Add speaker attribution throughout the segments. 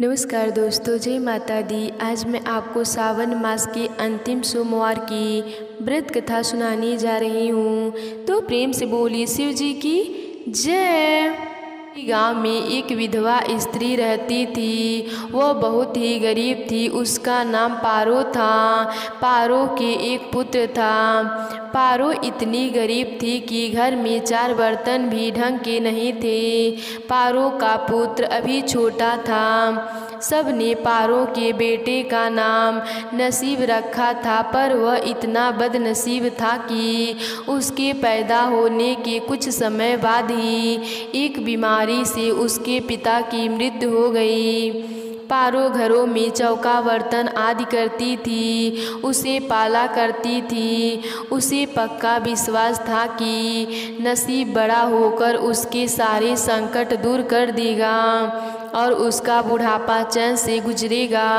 Speaker 1: नमस्कार दोस्तों, जय माता दी। आज मैं आपको सावन मास के अंतिम सोमवार की व्रत कथा सुनाने जा रही हूँ। तो प्रेम से बोलिए शिव जी की जय। गांव में एक विधवा स्त्री रहती थी। वह बहुत ही गरीब थी। उसका नाम पारो था। पारो के एक पुत्र था। पारो इतनी गरीब थी कि घर में 4 बर्तन भी ढंग के नहीं थे। पारो का पुत्र अभी छोटा था। सबने पारो के बेटे का नाम नसीब रखा था, पर वह इतना बदनसीब था कि उसके पैदा होने के कुछ समय बाद ही एक बीमारी से उसके पिता की मृत्यु हो गई। पारो घरों में चौका बर्तन आदि करती थी, उसे पाला करती थी। उसे पक्का विश्वास था कि नसीब बड़ा होकर उसके सारे संकट दूर कर देगा और उसका बुढ़ापा चैन से गुजरेगा।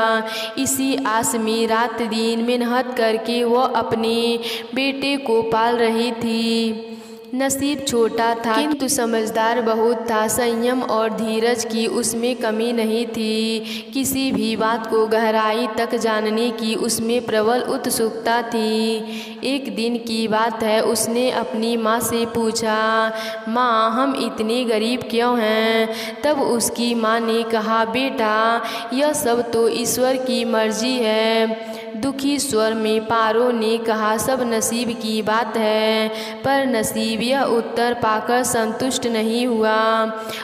Speaker 1: इसी आस में रात दिन मेहनत करके वह अपने बेटे को पाल रही थी। नसीब छोटा था किंतु समझदार बहुत था। संयम और धीरज की उसमें कमी नहीं थी। किसी भी बात को गहराई तक जानने की उसमें प्रबल उत्सुकता थी। एक दिन की बात है, उसने अपनी माँ से पूछा, माँ हम इतने गरीब क्यों हैं? तब उसकी माँ ने कहा, बेटा यह सब तो ईश्वर की मर्जी है। दुखी स्वर में पारो ने कहा, सब नसीब की बात है। पर नसीब यह उत्तर पाकर संतुष्ट नहीं हुआ।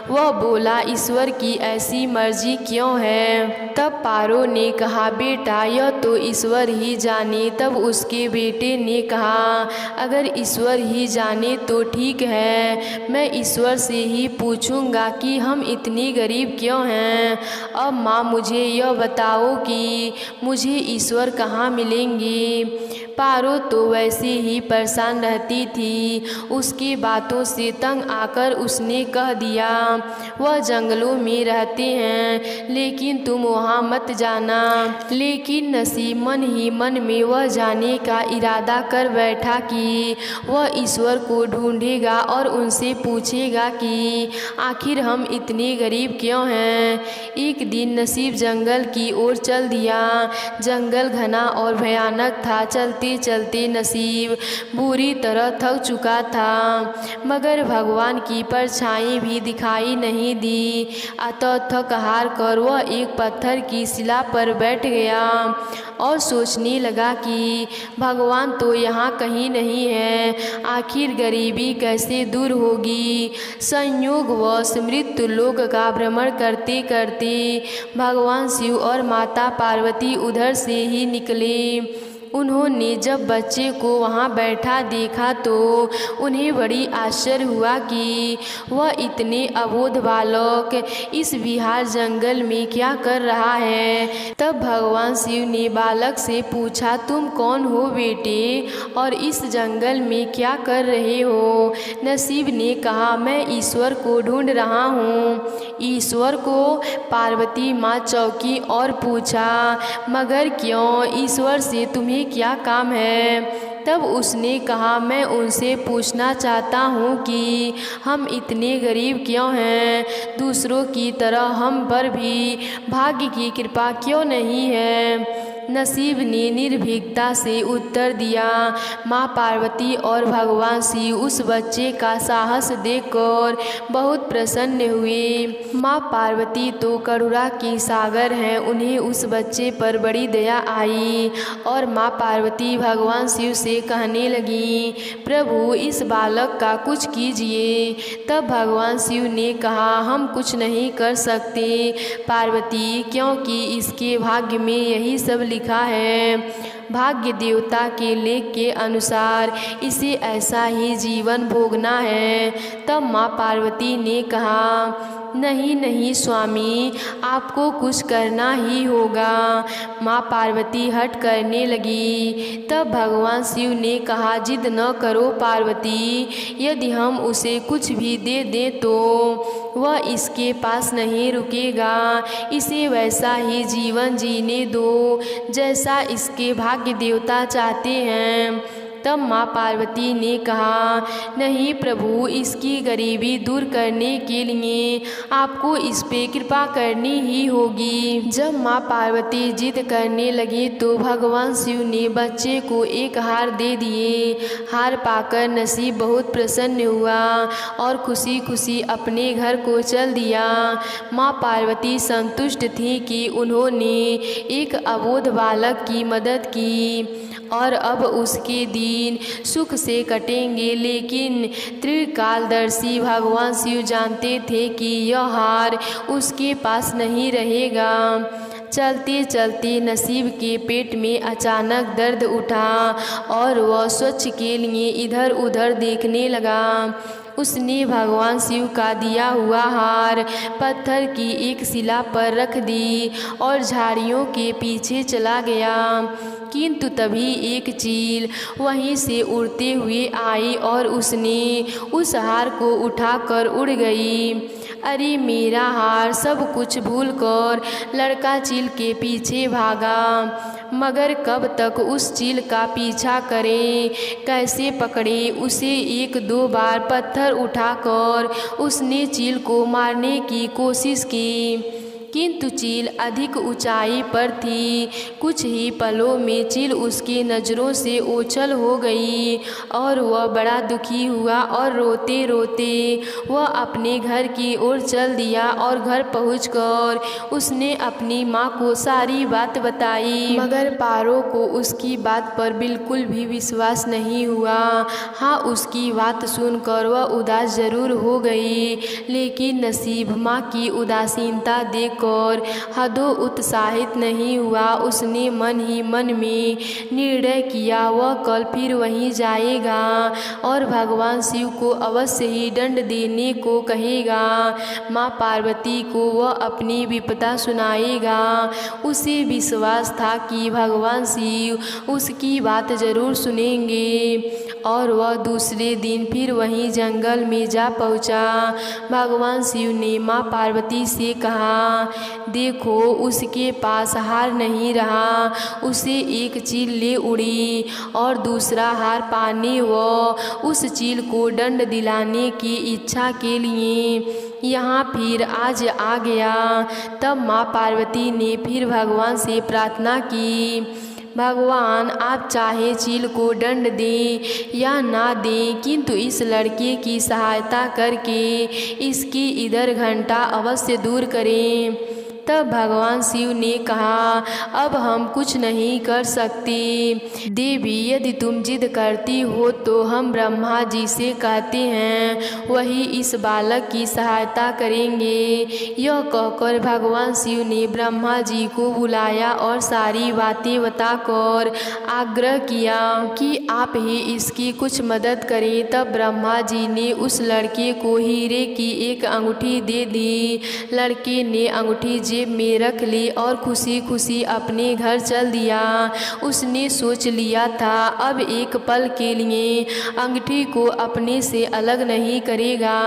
Speaker 1: वह बोला, ईश्वर की ऐसी मर्जी क्यों है? तब पारो ने कहा, बेटा यह तो ईश्वर ही जाने। तब उसके बेटे ने कहा, अगर ईश्वर ही जाने तो ठीक है, मैं ईश्वर से ही पूछूंगा कि हम इतनी गरीब क्यों हैं। अब माँ मुझे यह बताओ कि मुझे ईश्वर कहाँ मिलेंगे? पारो तो वैसे ही परेशान रहती थी। उसकी बातों से तंग आकर उसने कह दिया, वह जंगलों में रहते हैं, लेकिन तुम वहाँ मत जाना। लेकिन नसीब मन ही मन में वह जाने का इरादा कर बैठा कि वह ईश्वर को ढूंढेगा और उनसे पूछेगा कि आखिर हम इतने गरीब क्यों हैं। एक दिन नसीब जंगल की ओर चल दिया। जंगल घना और भयानक था। चलते चलते नसीब बुरी तरह थक चुका था, मगर भगवान की परछाई भी दिखाई नहीं दी। अतः थक हार कर वह एक पत्थर की शिला पर बैठ गया और सोचने लगा कि भगवान तो यहाँ कहीं नहीं है। आखिर गरीबी कैसे दूर होगी? संयोगवश मृत्यु लोक का भ्रमण करते करते भगवान शिव और माता पार्वती उधर से ही निकले। उन्होंने जब बच्चे को वहाँ बैठा देखा तो उन्हें बड़ी आश्चर्य हुआ कि वह इतने अबोध बालक इस विहार जंगल में क्या कर रहा है। तब भगवान शिव ने बालक से पूछा, तुम कौन हो बेटे और इस जंगल में क्या कर रहे हो? नसीब ने कहा, मैं ईश्वर को ढूंढ रहा हूँ। ईश्वर को? पार्वती माँ चौंकी और पूछा, मगर क्यों? ईश्वर से तुम्हें क्या काम है? तब उसने कहा, मैं उनसे पूछना चाहता हूँ कि हम इतने गरीब क्यों हैं? दूसरों की तरह हम पर भी भाग्य की कृपा क्यों नहीं है? नसीब ने निर्भीकता से उत्तर दिया। माँ पार्वती और भगवान शिव उस बच्चे का साहस देखकर बहुत प्रसन्न हुए। माँ पार्वती तो करुणा की सागर हैं, उन्हें उस बच्चे पर बड़ी दया आई और माँ पार्वती भगवान शिव से कहने लगी, प्रभु इस बालक का कुछ कीजिए। तब भगवान शिव ने कहा, हम कुछ नहीं कर सकते पार्वती, क्योंकि इसके भाग्य में यही सब लिखा है। भाग्य देवता के लेख के अनुसार इसे ऐसा ही जीवन भोगना है। तब माँ पार्वती ने कहा, नहीं नहीं स्वामी, आपको कुछ करना ही होगा। माँ पार्वती हट करने लगी। तब भगवान शिव ने कहा, जिद न करो पार्वती, यदि हम उसे कुछ भी दे दें तो वह इसके पास नहीं रुकेगा। इसे वैसा ही जीवन जीने दो जैसा इसके भाग्य देवता चाहते हैं। तब माँ पार्वती ने कहा, नहीं प्रभु, इसकी गरीबी दूर करने के लिए आपको इस पे कृपा करनी ही होगी। जब माँ पार्वती जिद करने लगी तो भगवान शिव ने बच्चे को एक हार दे दिए। हार पाकर नसीब बहुत प्रसन्न हुआ और खुशी खुशी अपने घर को चल दिया। माँ पार्वती संतुष्ट थी कि उन्होंने एक अबोध बालक की मदद की और अब उसके दिन सुख से कटेंगे। लेकिन त्रिकालदर्शी भगवान शिव जानते थे कि यह हार उसके पास नहीं रहेगा। चलते चलते नसीब के पेट में अचानक दर्द उठा और वह स्वच्छ के लिए इधर उधर देखने लगा। उसने भगवान शिव का दिया हुआ हार पत्थर की एक शिला पर रख दी और झाड़ियों के पीछे चला गया। किंतु तभी एक चील वहीं से उड़ते हुए आई और उसने उस हार को उठाकर उड़ गई। अरे मेरा हार! सब कुछ भूलकर लड़का चील के पीछे भागा, मगर कब तक उस चील का पीछा करे, कैसे पकड़े? उसे एक दो बार पत्थर उठाकर उसने चील को मारने की कोशिश की, किंतु चील अधिक ऊंचाई पर थी। कुछ ही पलों में चील उसकी नज़रों से ओझल हो गई और वह बड़ा दुखी हुआ और रोते रोते वह अपने घर की ओर चल दिया और घर पहुंचकर उसने अपनी माँ को सारी बात बताई। मगर पारो को उसकी बात पर बिल्कुल भी विश्वास नहीं हुआ। हाँ, उसकी बात सुनकर वह उदास जरूर हो गई, लेकिन नसीब माँ की उदासीनता देख और हदों उत्साहित नहीं हुआ। उसने मन ही मन में निर्णय किया वह कल फिर वहीं जाएगा और भगवान शिव को अवश्य ही दंड देने को कहेगा। माँ पार्वती को वह अपनी विपदा सुनाएगा। उसे विश्वास था कि भगवान शिव उसकी बात जरूर सुनेंगे और वह दूसरे दिन फिर वहीं जंगल में जा पहुंचा। भगवान शिव ने माँ पार्वती से कहा, देखो, उसके पास हार नहीं रहा। उसे एक चील ले उड़ी और दूसरा हार पाने व उस चील को दंड दिलाने की इच्छा के लिए यहाँ फिर आज आ गया। तब माँ पार्वती ने फिर भगवान से प्रार्थना की, भगवान, आप चाहे चील को दंड दें या ना दें, किंतु इस लड़के की सहायता करके इसकी इधर घंटा अवश्य दूर करें। तब भगवान शिव ने कहा, अब हम कुछ नहीं कर सकते। देवी, यदि तुम जिद करती हो तो हम ब्रह्मा जी से कहते हैं, वही इस बालक की सहायता करेंगे। यह कहकर भगवान शिव ने ब्रह्मा जी को बुलाया और सारी बातें बताकर आग्रह किया कि आप ही इसकी कुछ मदद करें। तब ब्रह्मा जी ने उस लड़के को हीरे की एक अंगूठी दे दी। लड़के ने अंगूठी जेब में रख ली और खुशी खुशी अपने घर चल दिया। उसने सोच लिया था अब एक पल के लिए अंगूठी को अपने से अलग नहीं करेगा।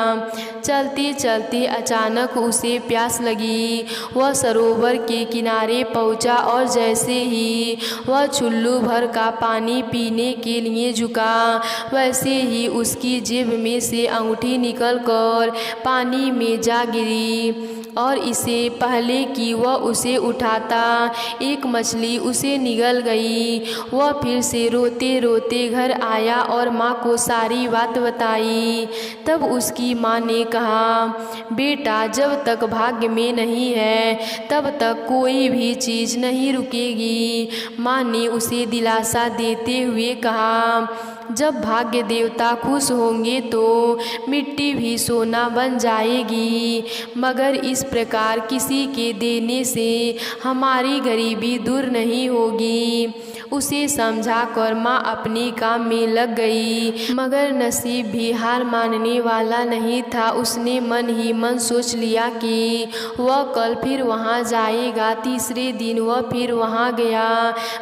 Speaker 1: चलते चलते अचानक उसे प्यास लगी। वह सरोवर के किनारे पहुंचा और जैसे ही वह चुल्लू भर का पानी पीने के लिए झुका, वैसे ही उसकी जेब में से अंगूठी निकलकर पानी में जा गिरी और इससे पहले कि वह उसे उठाता, एक मछली उसे निगल गई। वह फिर से रोते रोते घर आया और माँ को सारी बात बताई। तब उसकी माँ ने कहा, बेटा, जब तक भाग्य में नहीं है तब तक कोई भी चीज़ नहीं रुकेगी। माँ ने उसे दिलासा देते हुए कहा, जब भाग्य देवता खुश होंगे तो मिट्टी भी सोना बन जाएगी, मगर इस प्रकार किसी के देने से हमारी गरीबी दूर नहीं होगी। उसे समझाकर माँ अपने काम में लग गई, मगर नसीब भी हार मानने वाला नहीं था। उसने मन ही मन सोच लिया कि वह कल फिर वहाँ जाएगा। तीसरे दिन वह फिर वहाँ गया।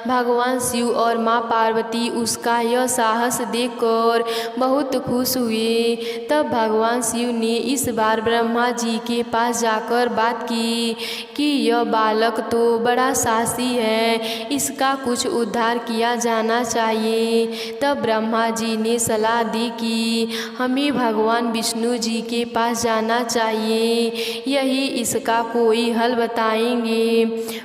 Speaker 1: भगवान शिव और माँ पार्वती उसका यह साहस देखकर बहुत खुश हुए। तब भगवान शिव ने इस बार ब्रह्मा जी के पास जाकर बात की कि यह बालक तो बड़ा साहसी है, इसका कुछ उद्धार सुधार किया जाना चाहिए। तब ब्रह्मा जी ने सलाह दी कि हमें भगवान विष्णु जी के पास जाना चाहिए, यही इसका कोई हल बताएंगे।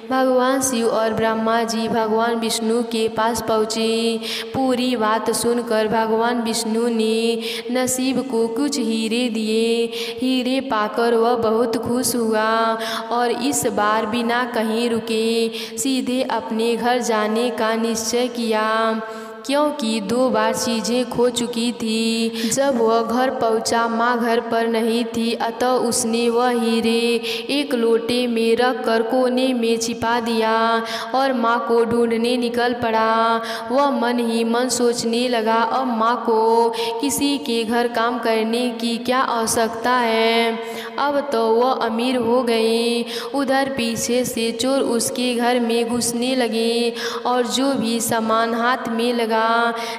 Speaker 1: भगवान शिव और ब्रह्मा जी भगवान विष्णु के पास पहुँचे। पूरी बात सुनकर भगवान विष्णु ने नसीब को कुछ हीरे दिए। हीरे पाकर वह बहुत खुश हुआ और इस बार बिना कहीं रुके सीधे अपने घर जाने का निश्चय किया, क्योंकि 2 बार चीज़ें खो चुकी थी। जब वह घर पहुंचा माँ घर पर नहीं थी, अतः उसने वह हीरे एक लोटे में रख कर कोने में छिपा दिया और माँ को ढूंढने निकल पड़ा। वह मन ही मन सोचने लगा, अब माँ को किसी के घर काम करने की क्या आवश्यकता है, अब तो वह अमीर हो गई। उधर पीछे से चोर उसके घर में घुसने लगे और जो भी सामान हाथ में लगा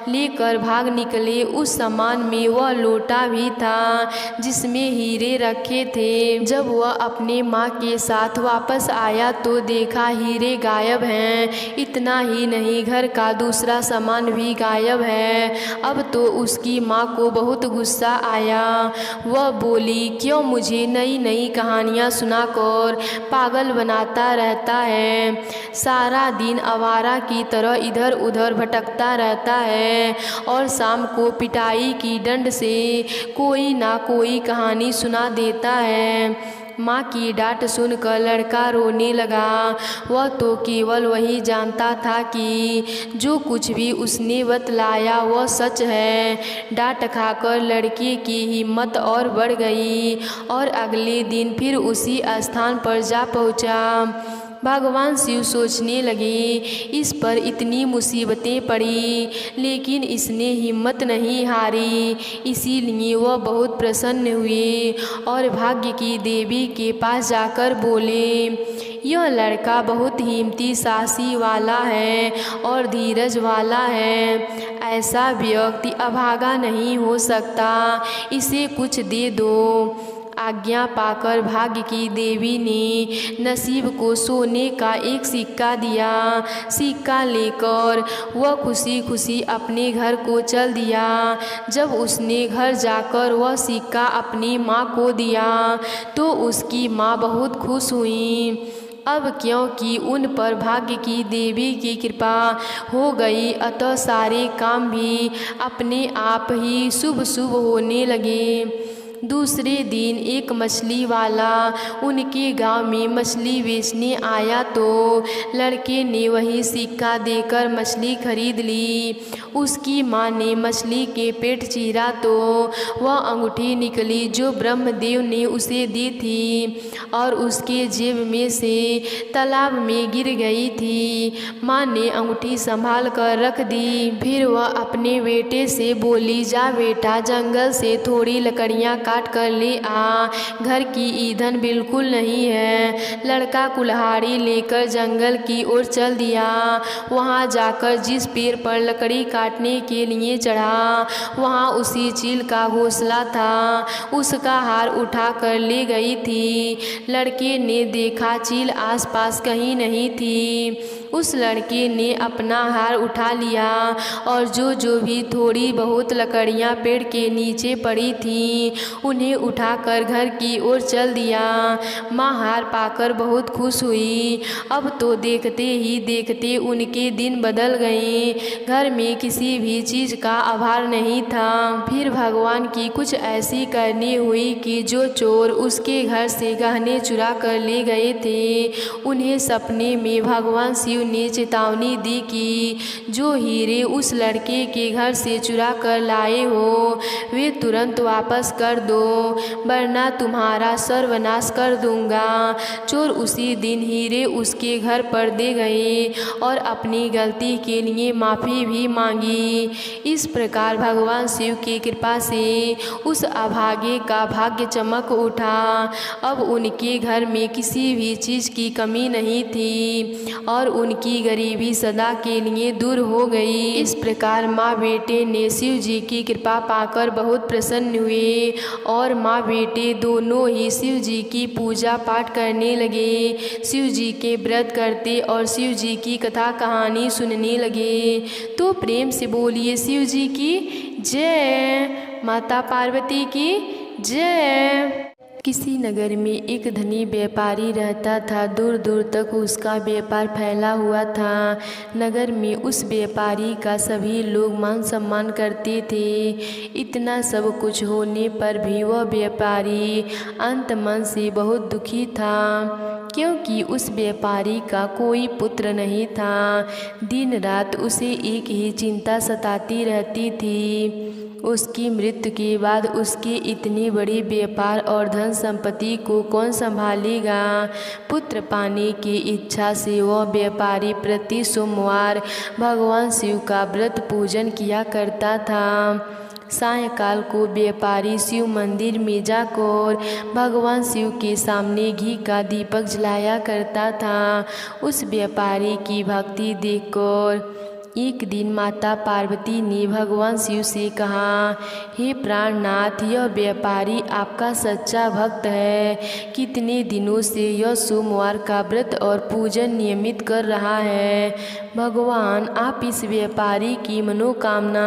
Speaker 1: लेकर भाग निकले। उस सामान में वह लोटा भी था जिसमें हीरे रखे थे। जब वह अपने माँ के साथ वापस आया तो देखा हीरे गायब हैं। इतना ही नहीं, घर का दूसरा सामान भी गायब है। अब तो उसकी माँ को बहुत गुस्सा आया। वह बोली, क्यों मुझे नई नई कहानियाँ सुनाकर पागल बनाता रहता है, सारा दिन आवारा की तरह इधर उधर भटकता रहता है और शाम को पिटाई की डंड से कोई ना कोई कहानी सुना देता है। माँ की डांट सुनकर लड़का रोने लगा। वह तो केवल वही जानता था कि जो कुछ भी उसने बतलाया वह सच है। डांट खाकर लड़के की हिम्मत और बढ़ गई और अगले दिन फिर उसी स्थान पर जा पहुँचा। भगवान शिव सोचने लगे, इस पर इतनी मुसीबतें पड़ी लेकिन इसने हिम्मत नहीं हारी, इसीलिए वह बहुत प्रसन्न हुए और भाग्य की देवी के पास जाकर बोले, यह लड़का बहुत हिम्मती साहसी वाला है और धीरज वाला है। ऐसा व्यक्ति अभागा नहीं हो सकता, इसे कुछ दे दो। आज्ञा पाकर भाग्य की देवी ने नसीब को सोने का एक सिक्का दिया। सिक्का लेकर वह खुशी खुशी अपने घर को चल दिया। जब उसने घर जाकर वह सिक्का अपनी माँ को दिया तो उसकी माँ बहुत खुश हुई। अब क्योंकि उन पर भाग्य की देवी की कृपा हो गई, अतः सारे काम भी अपने आप ही शुभ शुभ होने लगे। दूसरे दिन एक मछली वाला उनके गांव में मछली बेचने आया तो लड़के ने वही सिक्का देकर मछली खरीद ली। उसकी माँ ने मछली के पेट चीरा तो वह अंगूठी निकली जो ब्रह्मदेव ने उसे दी थी और उसके जेब में से तालाब में गिर गई थी। माँ ने अंगूठी संभाल कर रख दी। फिर वह अपने बेटे से बोली, जा बेटा, जंगल से थोड़ी लकड़ियाँ काट कर ले आ, घर की ईंधन बिल्कुल नहीं है। लड़का कुल्हाड़ी लेकर जंगल की ओर चल दिया। वहाँ जाकर जिस पेड़ पर लकड़ी काटने के लिए चढ़ा वहाँ उसी चील का घोंसला था। उसका हार उठा कर ले गई थी। लड़के ने देखा चील आसपास कहीं नहीं थी। उस लड़के ने अपना हार उठा लिया और जो भी थोड़ी बहुत लकड़ियाँ पेड़ के नीचे पड़ी थीं उन्हें उठाकर घर की ओर चल दिया। माँ हार पाकर बहुत खुश हुई। अब तो देखते ही देखते उनके दिन बदल गए। घर में किसी भी चीज़ का अभाव नहीं था। फिर भगवान की कुछ ऐसी करनी हुई कि जो चोर उसके घर से गहने चुरा कर ले गए थे उन्हें सपने में भगवान शिव ने चेतावनी दी कि जो हीरे उस लड़के के घर से चुरा कर लाए हो वे तुरंत वापस कर दो, वरना तुम्हारा सर्वनाश कर दूंगा। चोर उसी दिन हीरे उसके घर पर दे गए और अपनी गलती के लिए माफ़ी भी मांगी। इस प्रकार भगवान शिव की कृपा से उस अभागे का भाग्य चमक उठा। अब उनके घर में किसी भी चीज़ की कमी नहीं थी और उनकी गरीबी सदा के लिए दूर हो गई। इस प्रकार माँ बेटे ने शिव जी की कृपा पाकर बहुत प्रसन्न हुए और माँ बेटे दोनों ही शिव जी की पूजा पाठ करने लगे। शिव जी के व्रत करते और शिव जी की कथा कहानी सुनने लगे। तो प्रेम से बोलिए शिव जी की जय, माता पार्वती की जय। किसी नगर में एक धनी व्यापारी रहता था। दूर दूर तक उसका व्यापार फैला हुआ था। नगर में उस व्यापारी का सभी लोग मान सम्मान करते थे। इतना सब कुछ होने पर भी वह व्यापारी अंत मन से बहुत दुखी था, क्योंकि उस व्यापारी का कोई पुत्र नहीं था। दिन रात उसे एक ही चिंता सताती रहती थी, उसकी मृत्यु के बाद उसके इतनी बड़ी व्यापार और धन संपत्ति को कौन संभालेगा। पुत्र पाने की इच्छा से वह व्यापारी प्रति सोमवार भगवान शिव का व्रत पूजन किया करता था। सायंकाल को व्यापारी शिव मंदिर में जाकर भगवान शिव के सामने घी का दीपक जलाया करता था। उस व्यापारी की भक्ति देखकर एक दिन माता पार्वती ने भगवान शिव से कहा, हे प्राणनाथ, यह व्यापारी आपका सच्चा भक्त है। कितने दिनों से यह सोमवार का व्रत और पूजन नियमित कर रहा है। भगवान आप इस व्यापारी की मनोकामना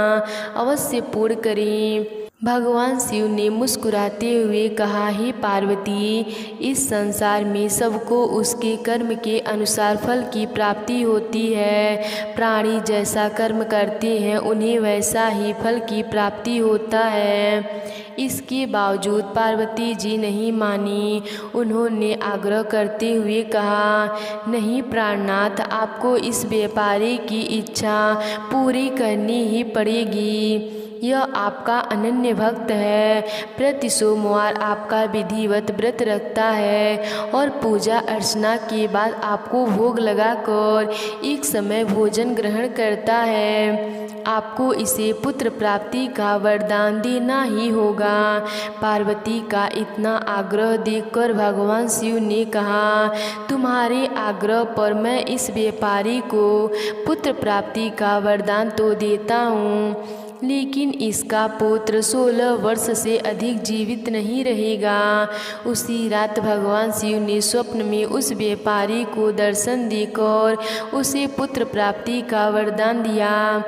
Speaker 1: अवश्य पूर्ण करें। भगवान शिव ने मुस्कुराते हुए कहा, हे पार्वती, इस संसार में सबको उसके कर्म के अनुसार फल की प्राप्ति होती है। प्राणी जैसा कर्म करते हैं उन्हें वैसा ही फल की प्राप्ति होता है। इसके बावजूद पार्वती जी नहीं मानी। उन्होंने आग्रह करते हुए कहा, नहीं प्राणनाथ, आपको इस व्यापारी की इच्छा पूरी करनी ही पड़ेगी। यह आपका अनन्य भक्त है। प्रति सोमवार आपका विधिवत व्रत रखता है और पूजा अर्चना के बाद आपको भोग लगाकर एक समय भोजन ग्रहण करता है। आपको इसे पुत्र प्राप्ति का वरदान देना ही होगा। पार्वती का इतना आग्रह देखकर भगवान शिव ने कहा, तुम्हारे आग्रह पर मैं इस व्यापारी को पुत्र प्राप्ति का वरदान तो देता हूँ, लेकिन इसका पुत्र 16 वर्ष से अधिक जीवित नहीं रहेगा। उसी रात भगवान शिव ने स्वप्न में उस व्यापारी को दर्शन देकर उसे पुत्र प्राप्ति का वरदान दिया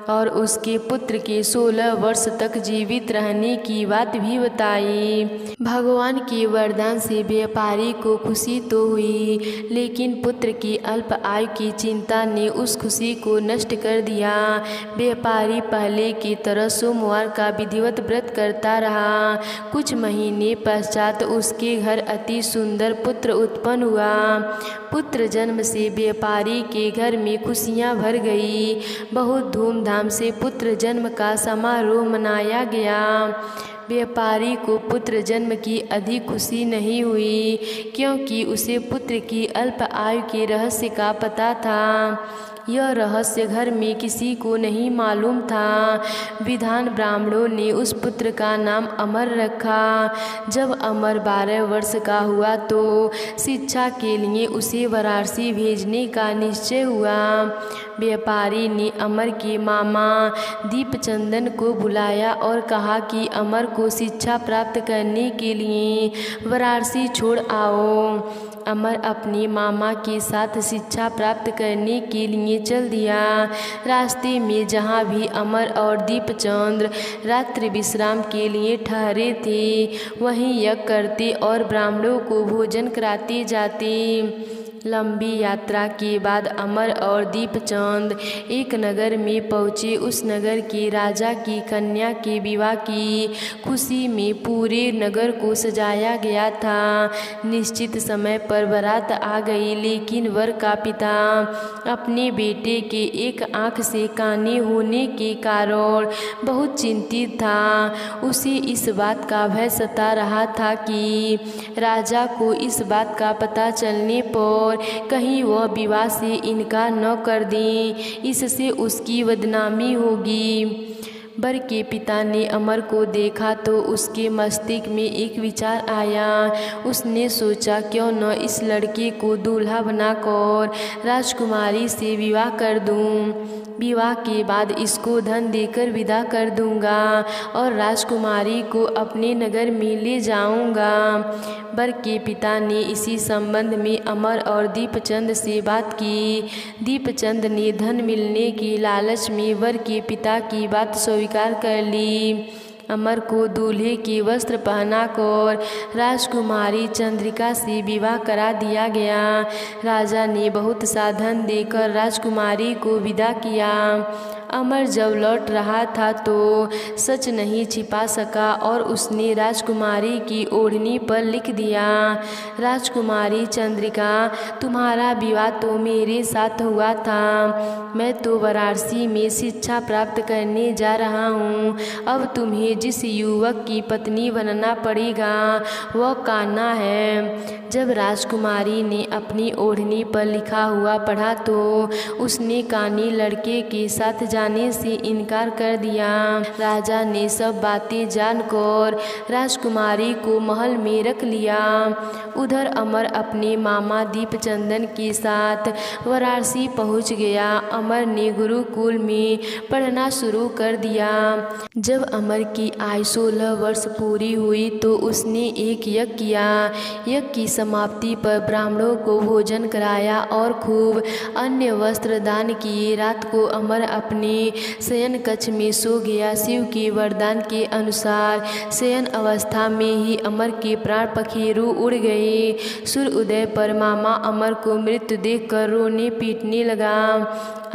Speaker 1: और उसके पुत्र के 16 वर्ष तक जीवित रहने की बात भी बताई। भगवान के वरदान से व्यापारी को खुशी तो हुई, लेकिन पुत्र की अल्प आयु की चिंता ने उस खुशी को नष्ट कर दिया। व्यापारी पहले की तरह सोमवार का विधिवत व्रत करता रहा। कुछ महीने पश्चात उसके घर अति सुंदर पुत्र उत्पन्न हुआ। पुत्र जन्म से व्यापारी के घर में खुशियां भर गई। बहुत धूमधाम से पुत्र जन्म का समारोह मनाया गया। व्यापारी को पुत्र जन्म की अधिक खुशी नहीं हुई, क्योंकि उसे पुत्र की अल्प आयु के रहस्य का पता था। यह रहस्य घर में किसी को नहीं मालूम था। विद्वान ब्राह्मणों ने उस पुत्र का नाम अमर रखा। जब अमर 12 वर्ष का हुआ तो शिक्षा के लिए उसे वाराणसी भेजने का निश्चय हुआ। व्यापारी ने अमर के मामा दीपचंदन को बुलाया और कहा कि अमर को शिक्षा प्राप्त करने के लिए वाराणसी छोड़ आओ। अमर अपने मामा के साथ शिक्षा प्राप्त करने के लिए चल दिया। रास्ते में जहाँ भी अमर और दीपचंद्र रात्रि विश्राम के लिए ठहरे थे, वहीं यज्ञ करते और ब्राह्मणों को भोजन कराते जाते। लंबी यात्रा के बाद अमर और दीपचंद एक नगर में पहुँचे। उस नगर के राजा की कन्या के विवाह की खुशी में पूरे नगर को सजाया गया था। निश्चित समय पर बारात आ गई, लेकिन वर का पिता अपने बेटे के एक आँख से काने होने के कारण बहुत चिंतित था। उसे इस बात का भय सता रहा था कि राजा को इस बात का पता चलने पर कहीं वह विवाह से इनकार न कर दें, इससे उसकी बदनामी होगी। वर के पिता ने अमर को देखा तो उसके मस्तिष्क में एक विचार आया। उसने सोचा क्यों न इस लड़के को दूल्हा बनाकर राजकुमारी से विवाह कर दूं। विवाह के बाद इसको धन देकर विदा कर दूंगा और राजकुमारी को अपने नगर में ले जाऊंगा। वर के पिता ने इसी संबंध में अमर और दीपचंद से बात की। दीपचंद ने धन मिलने के लालच में वर के पिता की बात स्वीकार कर ली। अमर को दूल्हे के वस्त्र पहनाकर राजकुमारी चंद्रिका से विवाह करा दिया गया। राजा ने बहुत सा धन देकर राजकुमारी को विदा किया। अमर जब लौट रहा था तो सच नहीं छिपा सका और उसने राजकुमारी की ओढ़नी पर लिख दिया, राजकुमारी चंद्रिका, तुम्हारा विवाह तो मेरे साथ हुआ था। मैं तो वाराणसी में शिक्षा प्राप्त करने जा रहा हूँ। अब तुम्हें जिस युवक की पत्नी बनना पड़ेगा वह कान्हा है। जब राजकुमारी ने अपनी ओढ़नी पर लिखा हुआ पढ़ा तो उसने कानी लड़के के साथ जाने से इनकार कर दिया। राजा ने सब बातें जानकर राजकुमारी को महल में रख लिया। उधर अमर अपने मामा दीपचंदन के साथ वाराणसी पहुंच गया। अमर ने गुरुकुल में पढ़ना शुरू कर दिया। जब अमर की आयु 16 वर्ष पूरी हुई तो उसने एक यज्ञ किया। यज्ञ की समाप्ति पर ब्राह्मणों को भोजन कराया और खूब अन्य वस्त्र दान किए। रात को अमर अपने शयन कक्ष में सो गया। शिव के वरदान के अनुसार शयन अवस्था में ही अमर के प्राण पखेरु उड़ गए। सूर्योदय पर मामा अमर को मृत देखकर रोने पीटने लगा।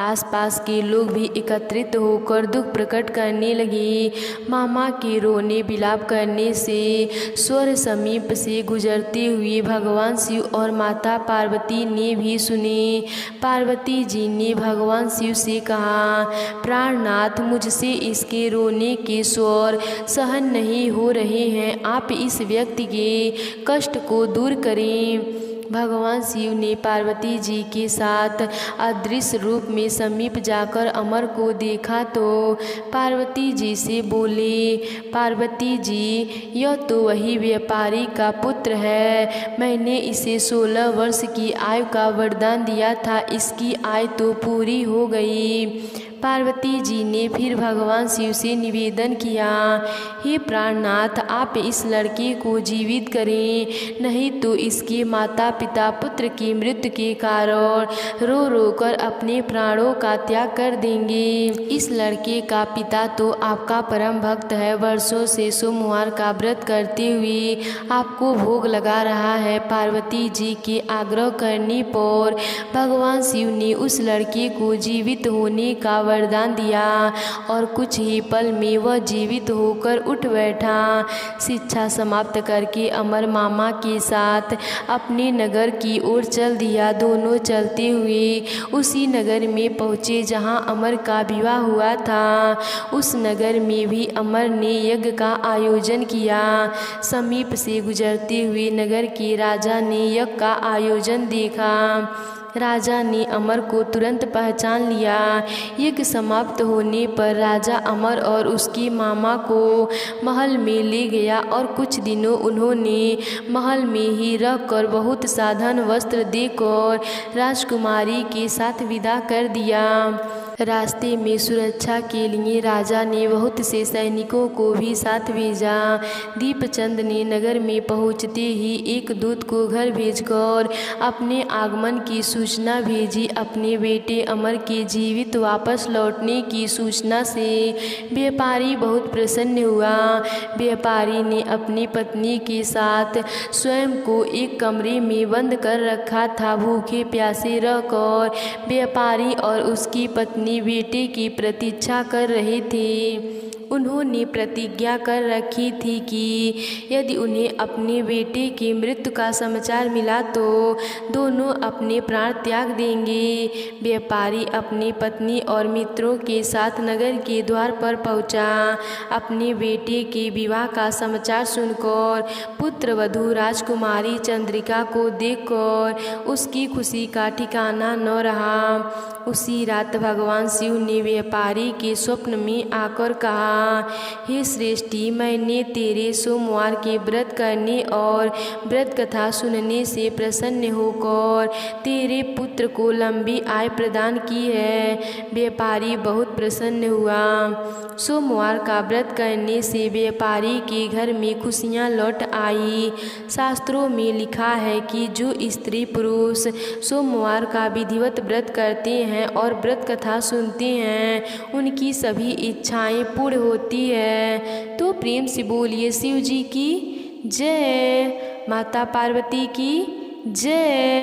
Speaker 1: आसपास के लोग भी एकत्रित होकर दुख प्रकट करने लगे। मामा के रोने विलाप करने से स्वर समीप से गुजरते हुए भगवान शिव और माता पार्वती ने भी सुने। पार्वती जी ने भगवान शिव से कहा, प्राणनाथ, मुझसे इसके रोने के स्वर सहन नहीं हो रहे हैं, आप इस व्यक्ति के कष्ट को दूर करें। भगवान शिव ने पार्वती जी के साथ अदृश्य रूप में समीप जाकर अमर को देखा तो पार्वती जी से बोले, पार्वती जी, यह तो वही व्यापारी का पुत्र है। मैंने इसे 16 वर्ष की आयु का वरदान दिया था, इसकी आयु तो पूरी हो गई। पार्वती जी ने फिर भगवान शिव से निवेदन किया, हे प्राणनाथ, आप इस लड़के को जीवित करें, नहीं तो इसके माता पिता पुत्र की मृत्यु के कारण रो रो कर अपने प्राणों का त्याग कर देंगे। इस लड़के का पिता तो आपका परम भक्त है, वर्षों से सोमवार का व्रत करते हुए आपको भोग लगा रहा है। पार्वती जी के आग्रह करने पर भगवान शिव ने उस लड़के को जीवित होने का वरदान दिया और कुछ ही पल में वह जीवित होकर उठ बैठा। शिक्षा समाप्त करके अमर मामा के साथ अपने नगर की ओर चल दिया। दोनों चलते हुए उसी नगर में पहुँचे जहाँ अमर का विवाह हुआ था। उस नगर में भी अमर ने यज्ञ का आयोजन किया। समीप से गुजरते हुए नगर के राजा ने यज्ञ का आयोजन देखा। राजा ने अमर को तुरंत पहचान लिया। यज्ञ समाप्त होने पर राजा अमर और उसके मामा को महल में ले गया और कुछ दिनों उन्होंने महल में ही रहकर बहुत साधन वस्त्र देकर राजकुमारी के साथ विदा कर दिया। रास्ते में सुरक्षा के लिए राजा ने बहुत से सैनिकों को भी साथ भेजा। दीपचंद ने नगर में पहुंचते ही एक दूत को घर भेजकर अपने आगमन की सूचना भेजी। अपने बेटे अमर के जीवित वापस लौटने की सूचना से व्यापारी बहुत प्रसन्न हुआ। व्यापारी ने अपनी पत्नी के साथ स्वयं को एक कमरे में बंद कर रखा था। भूखे प्यासे रहकर व्यापारी और उसकी पत्नी बेटे की प्रतीक्षा कर रहे थे। उन्होंने प्रतिज्ञा कर रखी थी कि यदि उन्हें अपने बेटे की मृत्यु का समाचार मिला तो दोनों अपने प्राण त्याग देंगे। व्यापारी अपनी पत्नी और मित्रों के साथ नगर के द्वार पर पहुंचा। अपने बेटे के विवाह का समाचार सुनकर पुत्र वधू राजकुमारी चंद्रिका को देखकर उसकी खुशी का ठिकाना न रहा। उसी रात भगवान शिव ने व्यापारी के स्वप्न में आकर कहा, हे श्रेष्ठी, मैंने तेरे सोमवार के व्रत करने और व्रत कथा सुनने से प्रसन्न होकर तेरे पुत्र को लंबी आयु प्रदान की है। व्यापारी बहुत प्रसन्न हुआ। सोमवार का व्रत करने से व्यापारी के घर में खुशियाँ लौट आई। शास्त्रों में लिखा है कि जो स्त्री पुरुष सोमवार का विधिवत व्रत करते हैं और व्रत कथा सुनते हैं उनकी सभी इच्छाएं पूर्ण होती है। तो प्रेम से बोलिए शिव जी की जय, माता पार्वती की जय।